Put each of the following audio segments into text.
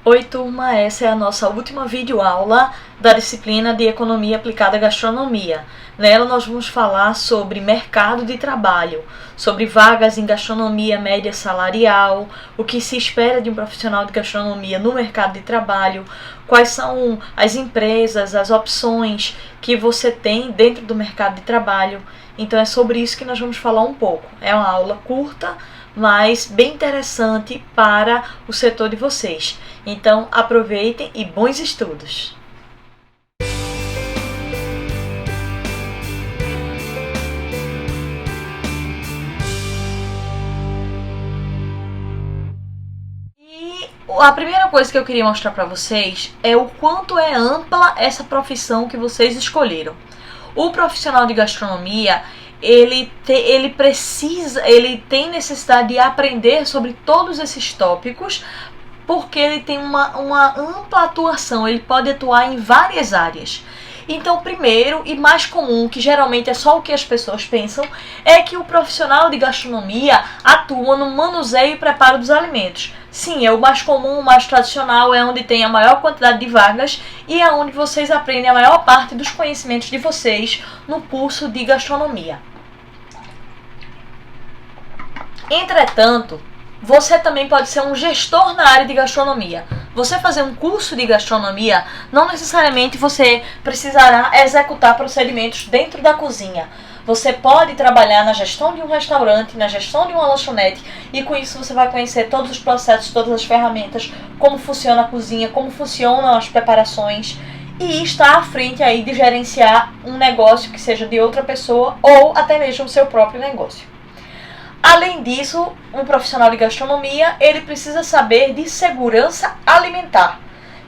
Oi turma, essa é a nossa última videoaula da disciplina de Economia Aplicada à Gastronomia. Nela nós vamos falar sobre mercado de trabalho, sobre vagas em gastronomia média salarial, o que se espera de um profissional de gastronomia no mercado de trabalho, quais são as empresas, as opções que você tem dentro do mercado de trabalho. Então é sobre isso que nós vamos falar um pouco. É uma aula curta, mas bem interessante para o setor de vocês. Então aproveitem e bons estudos! E a primeira coisa que eu queria mostrar para vocês é o quanto é ampla essa profissão que vocês escolheram. O profissional de gastronomia, ele tem necessidade de aprender sobre todos esses tópicos, porque ele tem uma ampla atuação, ele pode atuar em várias áreas. Então, primeiro e mais comum, que geralmente é só o que as pessoas pensam, é que o profissional de gastronomia atua no manuseio e preparo dos alimentos. Sim, é o mais comum, o mais tradicional, é onde tem a maior quantidade de vagas e é onde vocês aprendem a maior parte dos conhecimentos de vocês no curso de gastronomia. Entretanto, você também pode ser um gestor na área de gastronomia. Você fazer um curso de gastronomia, não necessariamente você precisará executar procedimentos dentro da cozinha. Você pode trabalhar na gestão de um restaurante, na gestão de uma lanchonete, e com isso você vai conhecer todos os processos, todas as ferramentas, como funciona a cozinha, como funcionam as preparações, e estar à frente aí de gerenciar um negócio que seja de outra pessoa ou até mesmo o seu próprio negócio. Além disso, um profissional de gastronomia, ele precisa saber de segurança alimentar.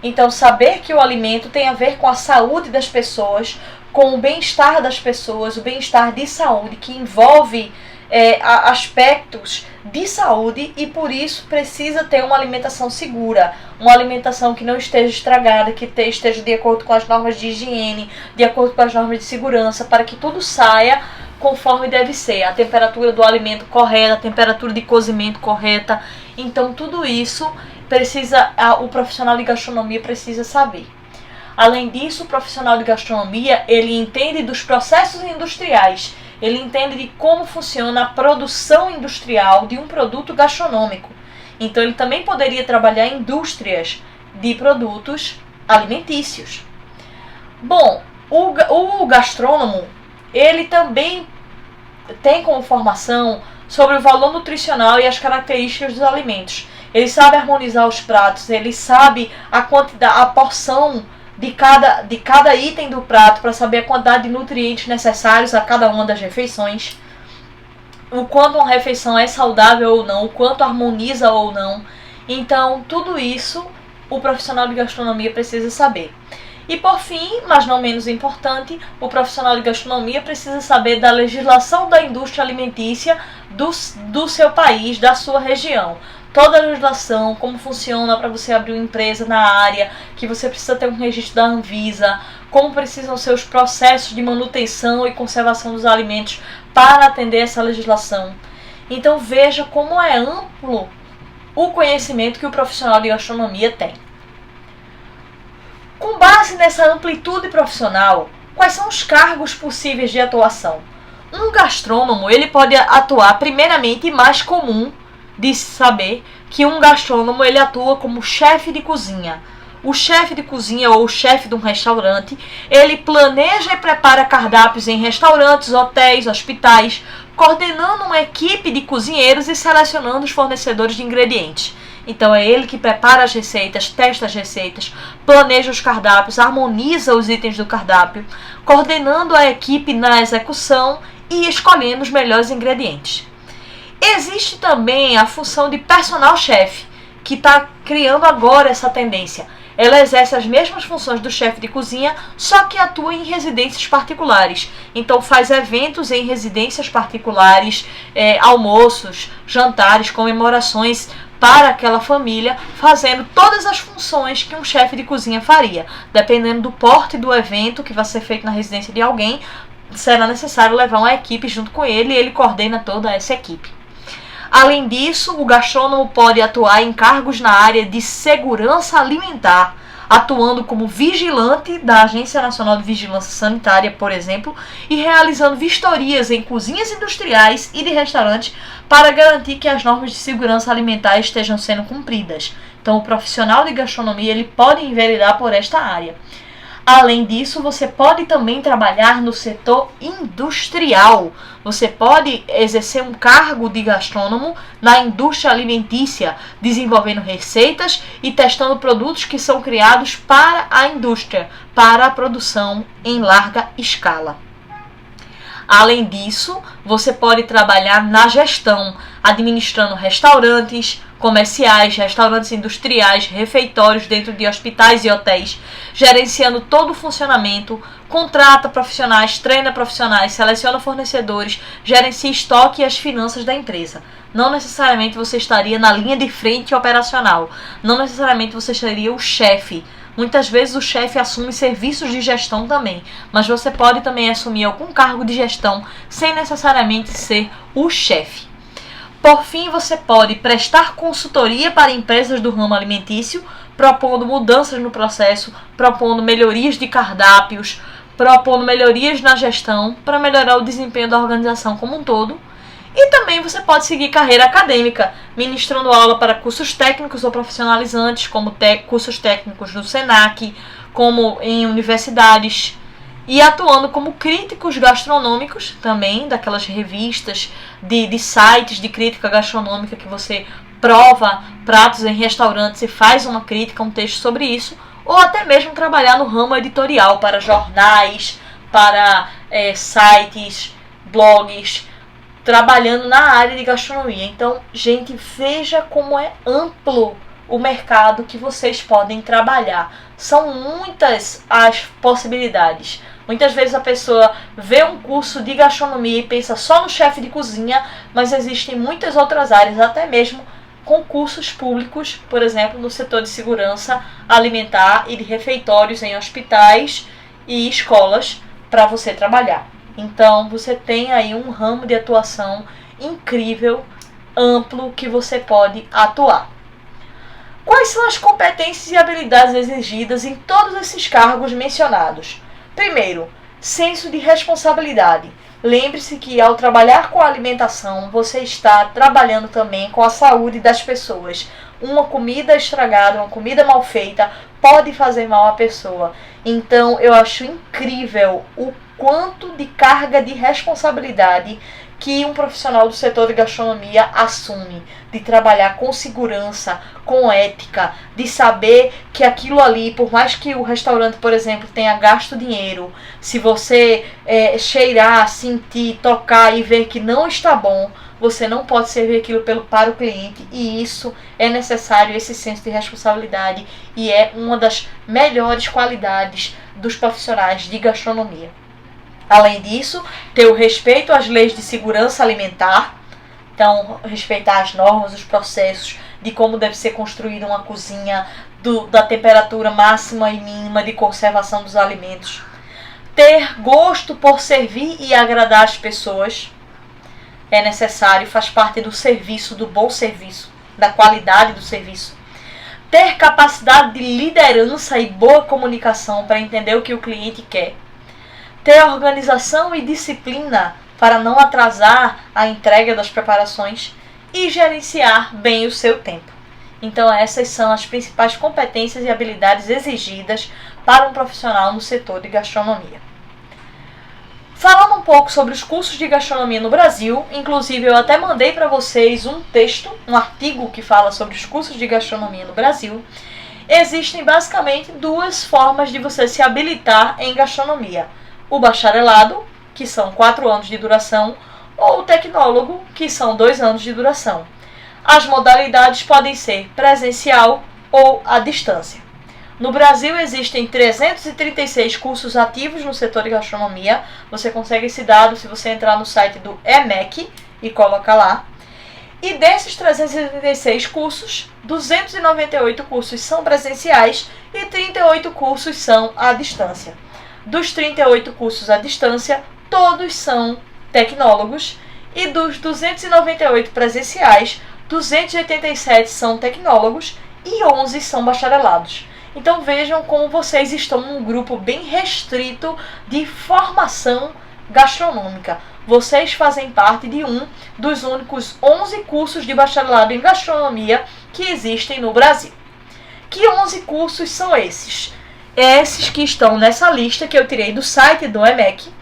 Então, saber que o alimento tem a ver com a saúde das pessoas, com o bem-estar das pessoas, o bem-estar de saúde, que envolve aspectos de saúde e, por isso, precisa ter uma alimentação segura, uma alimentação que não esteja estragada, que esteja de acordo com as normas de higiene, de acordo com as normas de segurança, para que tudo saia conforme deve ser, a temperatura do alimento correta, a temperatura de cozimento correta. Então tudo isso o profissional de gastronomia precisa saber. Além disso, o profissional de gastronomia, ele entende dos processos industriais, ele entende de como funciona a produção industrial de um produto gastronômico. Então ele também poderia trabalhar em indústrias de produtos alimentícios. Bom, o gastrônomo, ele também tem como formação sobre o valor nutricional e as características dos alimentos. Ele sabe harmonizar os pratos, ele sabe a quantidade, a porção de cada item do prato para saber a quantidade de nutrientes necessários a cada uma das refeições, o quanto uma refeição é saudável ou não, o quanto harmoniza ou não. Então, tudo isso o profissional de gastronomia precisa saber. E por fim, mas não menos importante, o profissional de gastronomia precisa saber da legislação da indústria alimentícia do seu país, da sua região. Toda a legislação, como funciona para você abrir uma empresa na área, que você precisa ter um registro da Anvisa, como precisam ser os processos de manutenção e conservação dos alimentos para atender essa legislação. Então veja como é amplo o conhecimento que o profissional de gastronomia tem. Com base nessa amplitude profissional, quais são os cargos possíveis de atuação? Um gastrônomo, ele pode atuar primeiramente, e mais comum de saber, que um gastrônomo ele atua como chefe de cozinha. O chefe de cozinha ou o chefe de um restaurante, ele planeja e prepara cardápios em restaurantes, hotéis, hospitais, coordenando uma equipe de cozinheiros e selecionando os fornecedores de ingredientes. Então é ele que prepara as receitas, testa as receitas, planeja os cardápios, harmoniza os itens do cardápio, coordenando a equipe na execução e escolhendo os melhores ingredientes. Existe também a função de personal chef, que está criando agora essa tendência. Ela exerce as mesmas funções do chefe de cozinha, só que atua em residências particulares. Então faz eventos em residências particulares, almoços, jantares, comemorações para aquela família, fazendo todas as funções que um chefe de cozinha faria. Dependendo do porte do evento que vai ser feito na residência de alguém, será necessário levar uma equipe junto com ele e ele coordena toda essa equipe. Além disso, o gastrônomo pode atuar em cargos na área de segurança alimentar, atuando como vigilante da Agência Nacional de Vigilância Sanitária, por exemplo, e realizando vistorias em cozinhas industriais e de restaurantes para garantir que as normas de segurança alimentar estejam sendo cumpridas. Então, o profissional de gastronomia ele pode enveredar por esta área. Além disso, você pode também trabalhar no setor industrial. Você pode exercer um cargo de gastrônomo na indústria alimentícia, desenvolvendo receitas e testando produtos que são criados para a indústria, para a produção em larga escala. Além disso, você pode trabalhar na gestão, administrando restaurantes comerciais, restaurantes industriais, refeitórios dentro de hospitais e hotéis, gerenciando todo o funcionamento, contrata profissionais, treina profissionais, seleciona fornecedores, gerencia estoque e as finanças da empresa. Não necessariamente você estaria na linha de frente operacional, não necessariamente você seria o chefe. Muitas vezes o chefe assume serviços de gestão também, mas você pode também assumir algum cargo de gestão sem necessariamente ser o chefe. Por fim, você pode prestar consultoria para empresas do ramo alimentício, propondo mudanças no processo, propondo melhorias de cardápios, propondo melhorias na gestão para melhorar o desempenho da organização como um todo. E também você pode seguir carreira acadêmica, ministrando aula para cursos técnicos ou profissionalizantes, como cursos técnicos no SENAC, como em universidades, e atuando como críticos gastronômicos também, daquelas revistas, de sites de crítica gastronômica que você prova pratos em restaurantes e faz uma crítica, um texto sobre isso, ou até mesmo trabalhar no ramo editorial para jornais, para sites, blogs, trabalhando na área de gastronomia. Então, gente, veja como é amplo o mercado que vocês podem trabalhar. São muitas as possibilidades. Muitas vezes a pessoa vê um curso de gastronomia e pensa só no chefe de cozinha, mas existem muitas outras áreas, até mesmo concursos públicos, por exemplo, no setor de segurança alimentar e de refeitórios em hospitais e escolas para você trabalhar. Então, você tem aí um ramo de atuação incrível, amplo, que você pode atuar. Quais são as competências e habilidades exigidas em todos esses cargos mencionados? Primeiro, senso de responsabilidade. Lembre-se que ao trabalhar com a alimentação, você está trabalhando também com a saúde das pessoas. Uma comida estragada, uma comida mal feita, pode fazer mal à pessoa. Então, eu acho incrível o quanto de carga de responsabilidade que um profissional do setor de gastronomia assume, de trabalhar com segurança, com ética, de saber que aquilo ali, por mais que o restaurante, por exemplo, tenha gasto dinheiro, se você cheirar, sentir, tocar e ver que não está bom, você não pode servir aquilo para o cliente, e isso é necessário, esse senso de responsabilidade, e é uma das melhores qualidades dos profissionais de gastronomia. Além disso, ter o respeito às leis de segurança alimentar, então respeitar as normas, os processos de como deve ser construída uma cozinha, da temperatura máxima e mínima de conservação dos alimentos. Ter gosto por servir e agradar as pessoas é necessário, faz parte do serviço, do bom serviço, da qualidade do serviço. Ter capacidade de liderança e boa comunicação para entender o que o cliente quer. Ter organização e disciplina para não atrasar a entrega das preparações e gerenciar bem o seu tempo. Então essas são as principais competências e habilidades exigidas para um profissional no setor de gastronomia. Falando um pouco sobre os cursos de gastronomia no Brasil, inclusive eu até mandei para vocês um texto, um artigo que fala sobre os cursos de gastronomia no Brasil. Existem basicamente duas formas de você se habilitar em gastronomia. O bacharelado, que são 4 anos de duração, ou o tecnólogo, que são 2 anos de duração. As modalidades podem ser presencial ou à distância. No Brasil existem 336 cursos ativos no setor de gastronomia. Você consegue esse dado se você entrar no site do EMEC e colocar lá. E desses 336 cursos, 298 cursos são presenciais e 38 cursos são à distância. Dos 38 cursos à distância, todos são tecnólogos E dos 298 presenciais, 287 são tecnólogos e 11 são bacharelados. Então vejam como vocês estão num grupo bem restrito de formação gastronômica. Vocês fazem parte de um dos únicos 11 cursos de bacharelado em gastronomia que existem no Brasil. Que 11 cursos são esses? Esses que estão nessa lista que eu tirei do site do EMEC.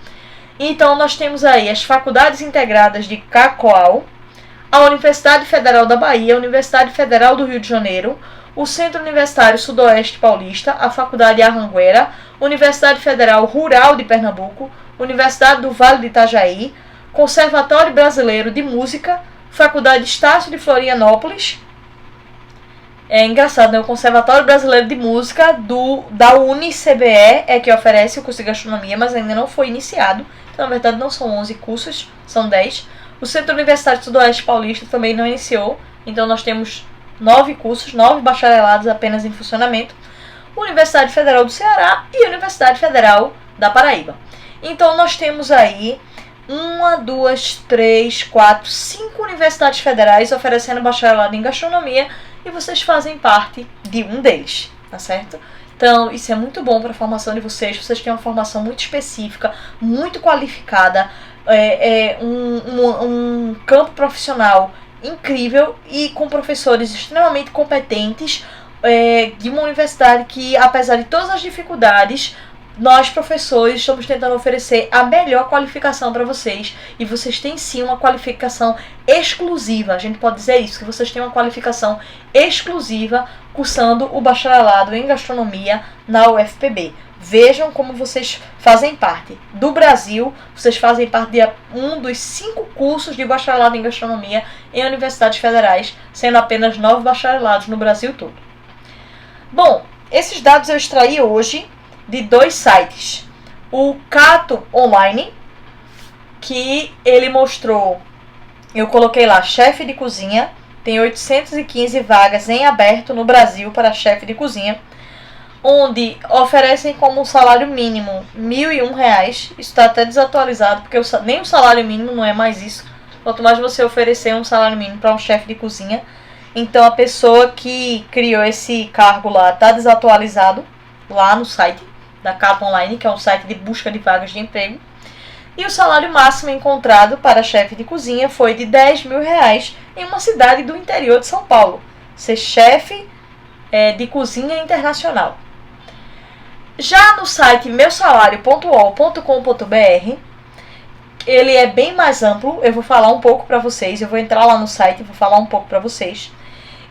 Então nós temos aí as Faculdades Integradas de Cacoal, a Universidade Federal da Bahia, a Universidade Federal do Rio de Janeiro, o Centro Universitário Sudoeste Paulista, a Faculdade Arranguera, Universidade Federal Rural de Pernambuco, Universidade do Vale do Itajaí, Conservatório Brasileiro de Música, Faculdade Estácio de Florianópolis. É engraçado, né? O Conservatório Brasileiro de Música da UniCBE é que oferece o curso de gastronomia, mas ainda não foi iniciado. Então, na verdade, não são 11 cursos, são 10. O Centro Universitário Sudoeste Paulista também não iniciou. Então, nós temos 9 cursos, 9 bacharelados apenas em funcionamento. Universidade Federal do Ceará e Universidade Federal da Paraíba. Então, nós temos aí 1, 2, 3, 4, 5 universidades federais oferecendo bacharelado em gastronomia e vocês fazem parte de um deles, tá certo? Então, isso é muito bom para a formação de vocês. Vocês têm uma formação muito específica, muito qualificada, um campo profissional incrível e com professores extremamente competentes, de uma universidade que, apesar de todas as dificuldades, nós, professores, estamos tentando oferecer a melhor qualificação para vocês. E vocês têm sim uma qualificação exclusiva. A gente pode dizer isso, que vocês têm uma qualificação exclusiva cursando o bacharelado em gastronomia na UFPB. Vejam como vocês fazem parte do Brasil. Vocês fazem parte de um dos 5 cursos de bacharelado em gastronomia em universidades federais, sendo apenas 9 bacharelados no Brasil todo. Bom, esses dados eu extraí hoje de 2 sites. O Cato Online, que ele mostrou, eu coloquei lá, chefe de cozinha, tem 815 vagas em aberto no Brasil para chefe de cozinha, onde oferecem como salário mínimo R$ 1.001. Isso está até desatualizado, porque nem o salário mínimo não é mais isso. Quanto mais você oferecer um salário mínimo para um chefe de cozinha. Então a pessoa que criou esse cargo lá está desatualizado lá no site da Cato Online, que é um site de busca de vagas de emprego. E o salário máximo encontrado para chefe de cozinha foi de R$ 10.000 em uma cidade do interior de São Paulo. Ser chefe de cozinha internacional. Já no site meusalário.uol.com.br, ele é bem mais amplo. Eu vou falar um pouco para vocês. Eu vou entrar lá no site e vou falar um pouco para vocês.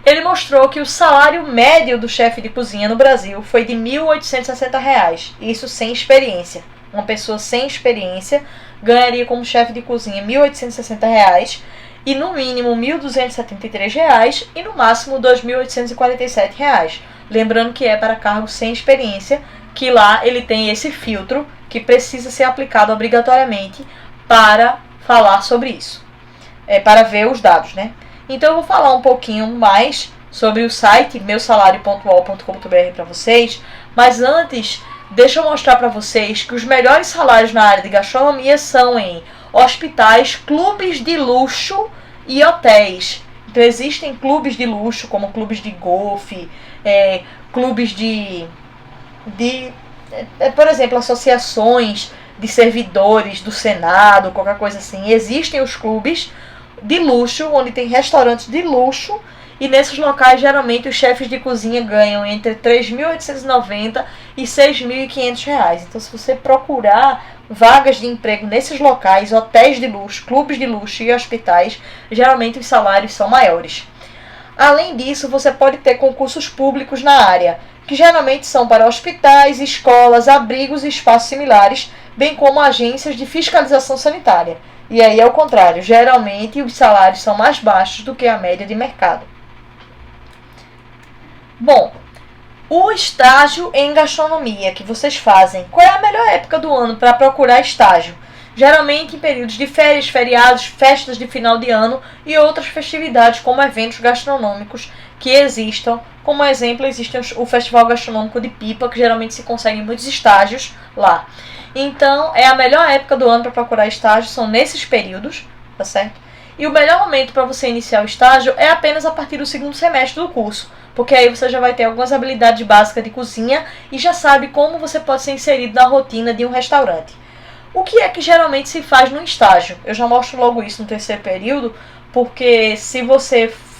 Ele mostrou que o salário médio do chefe de cozinha no Brasil foi de R$ 1.860. Isso sem experiência. Uma pessoa sem experiência ganharia como chefe de cozinha R$ 1.860 e no mínimo R$ 1.273 e no máximo R$ 2.847. Lembrando que é para cargos sem experiência, que lá ele tem esse filtro que precisa ser aplicado obrigatoriamente para falar sobre isso. Para ver os dados, né? Então eu vou falar um pouquinho mais sobre o site meusalário.uol.com.br para vocês, mas antes, deixa eu mostrar para vocês que os melhores salários na área de gastronomia são em hospitais, clubes de luxo e hotéis. Então existem clubes de luxo, como clubes de golfe, clubes por exemplo, associações de servidores do Senado, qualquer coisa assim. Existem os clubes de luxo, onde tem restaurantes de luxo, e nesses locais geralmente os chefes de cozinha ganham entre R$ 3.890 e R$ 6.500. Então, se você procurar vagas de emprego nesses locais, hotéis de luxo, clubes de luxo e hospitais, geralmente os salários são maiores. Além disso, você pode ter concursos públicos na área, que geralmente são para hospitais, escolas, abrigos e espaços similares, bem como agências de fiscalização sanitária. E aí é o contrário, geralmente os salários são mais baixos do que a média de mercado. Bom, o estágio em gastronomia que vocês fazem, qual é a melhor época do ano para procurar estágio? Geralmente em períodos de férias, feriados, festas de final de ano e outras festividades como eventos gastronômicos que existam. Como exemplo, existe o Festival Gastronômico de Pipa, que geralmente se conseguem muitos estágios lá. Então, é a melhor época do ano para procurar estágio, são nesses períodos, tá certo? E o melhor momento para você iniciar o estágio é apenas a partir do segundo semestre do curso, porque aí você já vai ter algumas habilidades básicas de cozinha e já sabe como você pode ser inserido na rotina de um restaurante. O que é que geralmente se faz no estágio? Eu já mostro logo isso no terceiro período, porque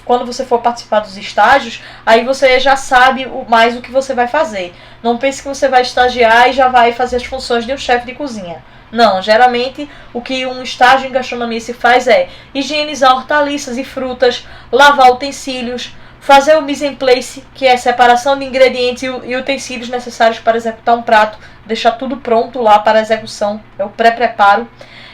quando você for participar dos estágios, aí você já sabe mais o que você vai fazer. Não pense que você vai estagiar e já vai fazer as funções de um chefe de cozinha. Não, geralmente o que um estágio em gastronomia se faz é higienizar hortaliças e frutas, lavar utensílios, fazer o mise en place, que é a separação de ingredientes e utensílios necessários para executar um prato, deixar tudo pronto lá para a execução, é o pré-preparo,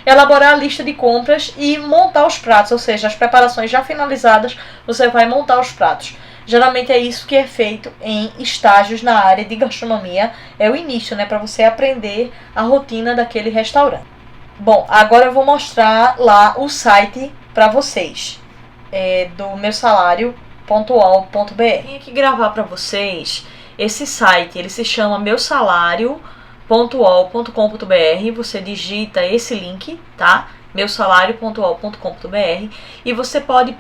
elaborar a lista de compras e montar os pratos, ou seja, as preparações já finalizadas, você vai montar os pratos. Geralmente é isso que é feito em estágios na área de gastronomia. É o início, né, para você aprender a rotina daquele restaurante. Bom, agora eu vou mostrar lá o site para vocês, do meusalário.ol.br. Vim aqui gravar para vocês esse site, ele se chama meusalário.ol.com.br. Você digita esse link, tá? meusalário.ol.com.br e você pode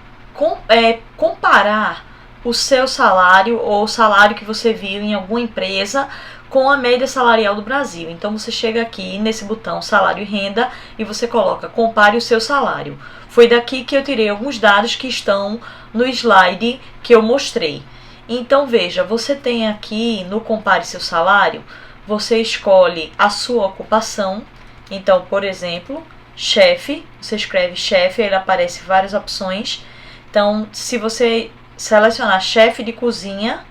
comparar o seu salário ou o salário que você viu em alguma empresa com a média salarial do Brasil. Então você chega aqui nesse botão salário e renda e você coloca compare o seu salário. Foi daqui que eu tirei alguns dados que estão no slide que eu mostrei. Então veja, você tem aqui no compare seu salário, você escolhe a sua ocupação. Então, por exemplo, chefe, você escreve chefe, ele aparece várias opções. Então, se você selecionar chefe de cozinha,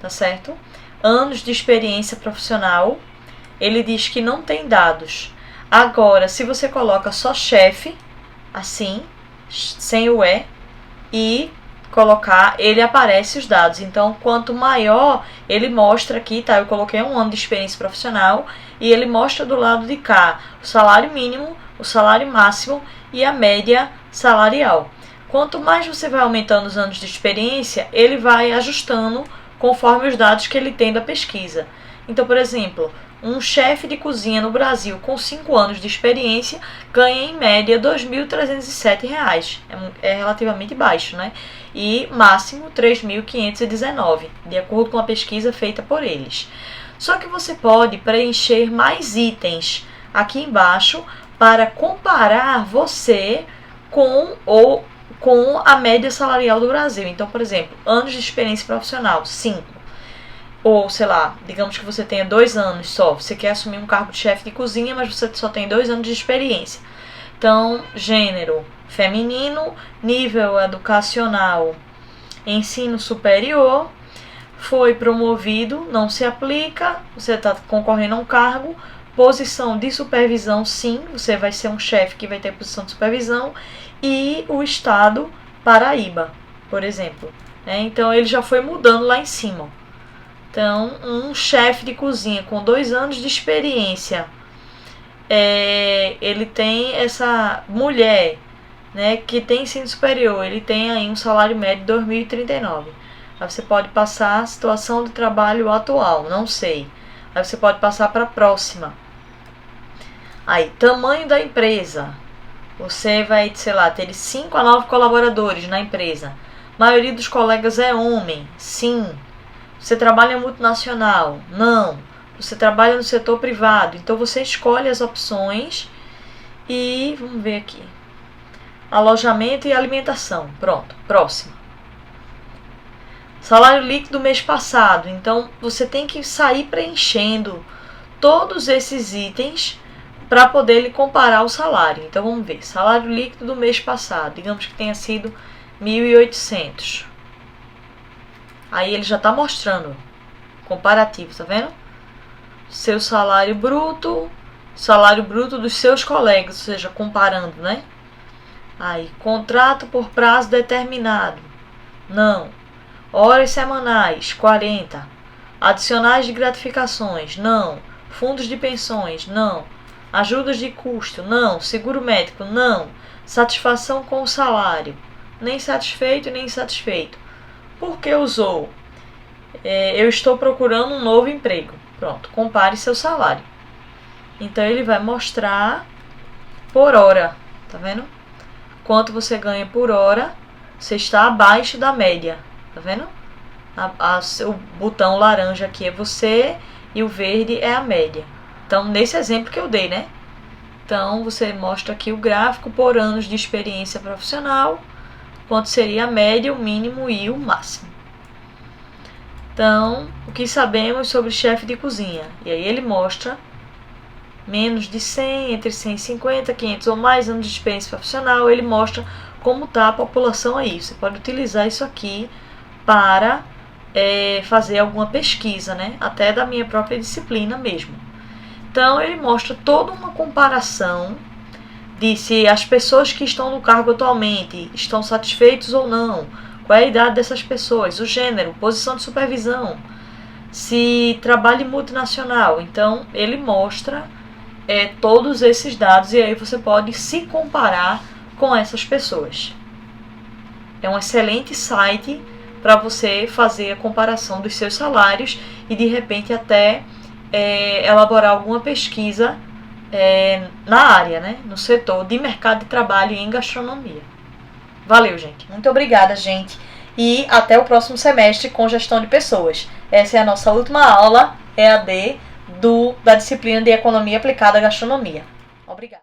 tá certo? Anos de experiência profissional, ele diz que não tem dados. Agora, se você coloca só chefe, assim, sem o e colocar, ele aparece os dados. Então, quanto maior, ele mostra aqui, tá? Eu coloquei 1 ano de experiência profissional e ele mostra do lado de cá o salário mínimo, o salário máximo e a média salarial. Quanto mais você vai aumentando os anos de experiência, ele vai ajustando conforme os dados que ele tem da pesquisa. Então, por exemplo, um chefe de cozinha no Brasil com 5 anos de experiência ganha em média R$ 2.307. É relativamente baixo, né? E máximo R$ 3.519, de acordo com a pesquisa feita por eles. Só que você pode preencher mais itens aqui embaixo para comparar você com a média salarial do Brasil. Então, por exemplo, anos de experiência profissional, 5. Ou, sei lá, digamos que você tenha 2 anos só. Você quer assumir um cargo de chefe de cozinha, mas você só tem 2 anos de experiência. Então, gênero feminino, nível educacional, ensino superior, foi promovido, não se aplica, você está concorrendo a um cargo. Posição de supervisão, sim, você vai ser um chefe que vai ter posição de supervisão. E o estado Paraíba, por exemplo. Então ele já foi mudando lá em cima. Então, um chefe de cozinha com 2 anos de experiência, ele tem essa mulher, né, que tem ensino superior, ele tem aí um salário médio de 2.039. Aí você pode passar a situação de trabalho atual, não sei. Aí você pode passar para a próxima. Aí, tamanho da empresa. Você vai, sei lá, ter 5 a 9 colaboradores na empresa. A maioria dos colegas é homem. Sim. Você trabalha em multinacional? Não. Você trabalha no setor privado. Então você escolhe as opções e vamos ver aqui. Alojamento e alimentação. Pronto. Próximo. Salário líquido do mês passado. Então você tem que sair preenchendo todos esses itens para poder lhe comparar o salário. Então vamos ver, salário líquido do mês passado, digamos que tenha sido 1.800. Aí ele já está mostrando comparativo, tá vendo? Seu salário bruto dos seus colegas, ou seja, comparando, né? Aí, contrato por prazo determinado. Não. Horas semanais, 40. Adicionais de gratificações, não. Fundos de pensões, não. Ajudas de custo, não. Seguro médico, não. Satisfação com o salário, nem satisfeito nem insatisfeito. Por que usou? Eu estou procurando um novo emprego. Pronto, compare seu salário. Então ele vai mostrar por hora, tá vendo? quanto você ganha por hora, você está abaixo da média, tá vendo? O botão laranja aqui é você e o verde é a média. Então, nesse exemplo que eu dei, né? Então, você mostra aqui o gráfico por anos de experiência profissional, quanto seria a média, o mínimo e o máximo. Então, o que sabemos sobre chefe de cozinha? E aí ele mostra menos de 100, entre 150, 500 ou mais anos de experiência profissional. Ele mostra como está a população aí. Você pode utilizar isso aqui para fazer alguma pesquisa, né? Até da minha própria disciplina mesmo. Então, ele mostra toda uma comparação de se as pessoas que estão no cargo atualmente estão satisfeitos ou não, qual é a idade dessas pessoas, o gênero, posição de supervisão, se trabalha em multinacional. Então, ele mostra todos esses dados e aí você pode se comparar com essas pessoas. É um excelente site para você fazer a comparação dos seus salários e de repente até elaborar alguma pesquisa na área, né? No setor de mercado de trabalho em gastronomia. Valeu, gente. Muito obrigada, gente. E até o próximo semestre com gestão de pessoas. Essa é a nossa última aula EAD da disciplina de Economia Aplicada à Gastronomia. Obrigada.